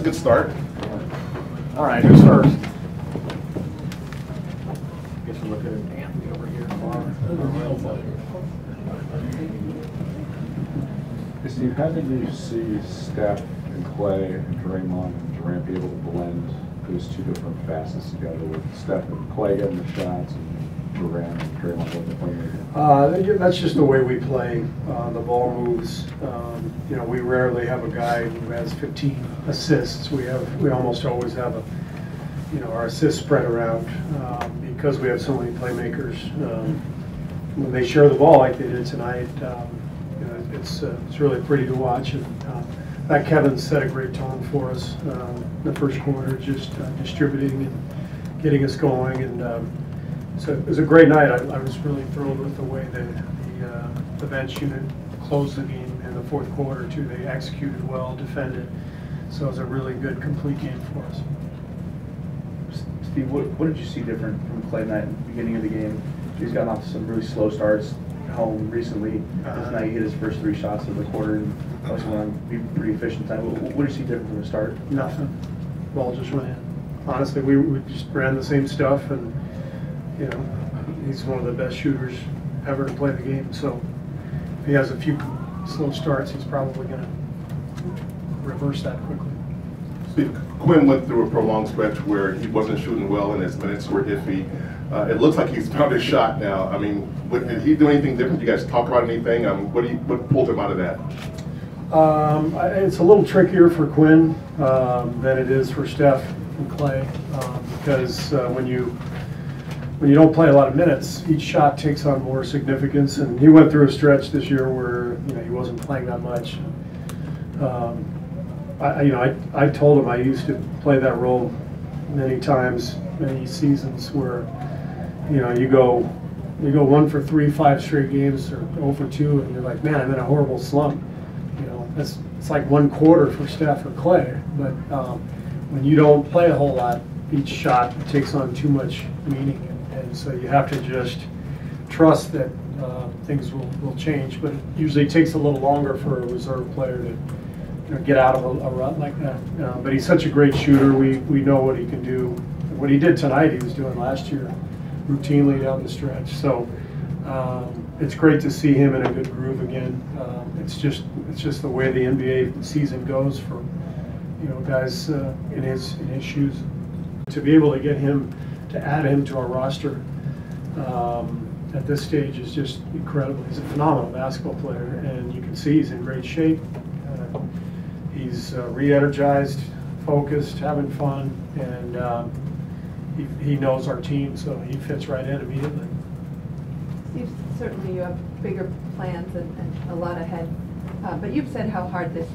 a good start. All right, who's first? I guess we'll look at Anthony over here. Steve, how did you see Steph and Clay and Draymond and Durant be able to blend those two different facets together, with Steph and Clay getting the shots and Durant and Draymond getting the playmaker? That's just the way we play. The ball moves. You know, we rarely have a guy who has 15 assists. We almost always have our assists spread around because we have so many playmakers. When they share the ball like they did tonight, it's really pretty to watch. And that Kevin set a great tone for us the first quarter, just distributing and getting us going. And so it was a great night. I was really thrilled with the way the bench unit closed the game in the fourth quarter too. They executed well, defended. So it was a really good, complete game for us. Steve, what did you see different from Clay tonight at the beginning of the game? He's gotten off to some really slow starts home recently. Tonight he hit his first 3 shots of the quarter and also went on be pretty efficient tonight. What did you see different from the start? Nothing. Ball just went in. Honestly, we just ran the same stuff, and he's one of the best shooters ever to play the game. So if he has a few slow starts, he's probably going to reverse that quickly. Steve, Quinn went through a prolonged stretch where he wasn't shooting well and his minutes were iffy. It looks like he's found his shot now. I mean, did he do anything different? Did you guys talk about anything? What pulled him out of that? It's a little trickier for Quinn than it is for Steph and Clay because when you don't play a lot of minutes, each shot takes on more significance. And he went through a stretch this year where he wasn't playing that much. I told him I used to play that role many times, many seasons where you go 1 for 3, 5 straight games, or 0 for 2, and you're like, man, I'm in a horrible slump. It's like 1 quarter for Steph or Clay. But when you don't play a whole lot, each shot takes on too much meaning, and so you have to just trust that things will change. But it usually takes a little longer for a reserve player to get out of a rut like that. But he's such a great shooter. We know what he can do. What he did tonight, he was doing last year routinely down the stretch. So it's great to see him in a good groove again. It's just the way the NBA season goes for guys in his shoes. To be able to get him, to add him to our roster at this stage is just incredible. He's a phenomenal basketball player, and you can see he's in great shape. He's re-energized, focused, having fun, and he knows our team, so he fits right in immediately. Steve, certainly you have bigger plans and a lot ahead, but you've said how hard this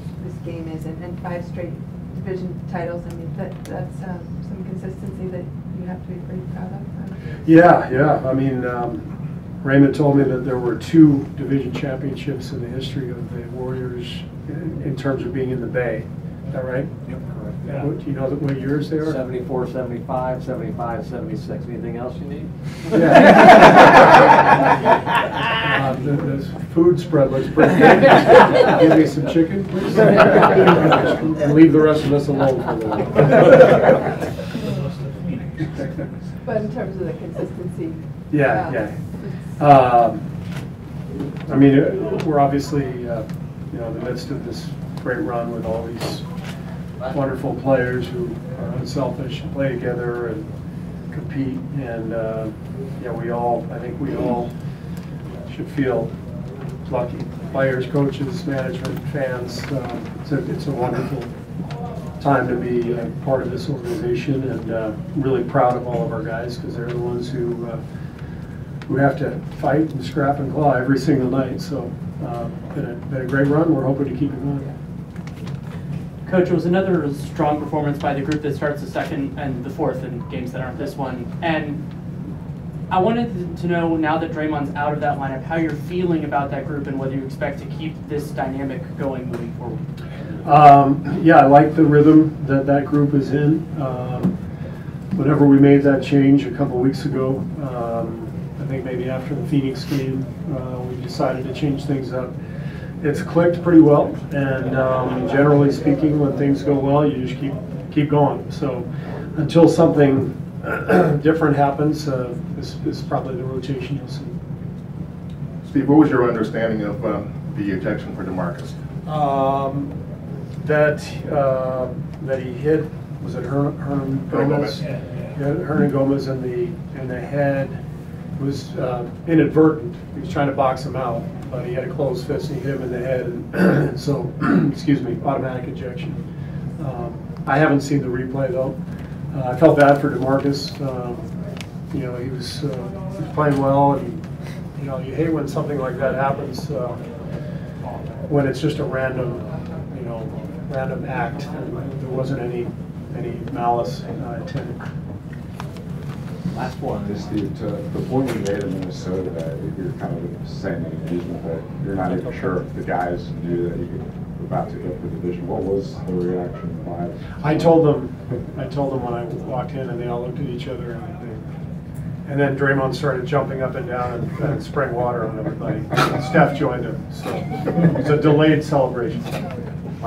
game is, and 5 straight division titles. I mean, that's some consistency that you have to be pretty proud of. Yeah. I mean, Raymond told me that there were 2 division championships in the history of the Warriors in terms of being in the Bay. Is that right? Yep, correct. Yeah. Do you know what years they are? 74, 75, 75, 76. Anything else you need? Yeah. The food spread looks pretty good. Give me some chicken, please. And leave the rest of us alone for a little while. But in terms of the consistency. Yeah. I mean, we're obviously, in the midst of this great run with all these wonderful players who are unselfish and play together and compete. And I think we all should feel lucky. Players, coaches, management, fans. It's a wonderful time to be part of this organization, and really proud of all of our guys because they're the ones who have to fight and scrap and claw every single night. So been a great run. We're hoping to keep it going. Coach, it was another strong performance by the group that starts the second and the fourth in games that aren't this one. And I wanted to know, now that Draymond's out of that lineup, how you're feeling about that group and whether you expect to keep this dynamic going moving forward. Yeah, I like the rhythm that group is in. Whenever we made that change a couple weeks ago, I think maybe after the Phoenix game, we decided to change things up. it's clicked pretty well, and generally speaking, when things go well, you just keep going. So until something different happens, this is probably the rotation you'll see. Steve, what was your understanding of the ejection for DeMarcus? That he hit, was it Hernan Gomez? Yeah. Hernan Gomez in the head. It was inadvertent. He was trying to box him out, but he had a closed fist and he hit him in the head, and so, excuse me, automatic ejection. I haven't seen the replay though. I felt bad for DeMarcus. You know, he was playing well, and you know, you hate when something like that happens, when it's just a random act, and there wasn't any malice intended. Last one. Steve, to the point you made in Minnesota, that you're kind of saying in amusement that you're not even sure if the guys knew that you were about to go for the division. What was the reaction by? I told them when I walked in, and they all looked at each other, and then Draymond started jumping up and down and spraying water on everybody. Steph joined him, so it was a delayed celebration.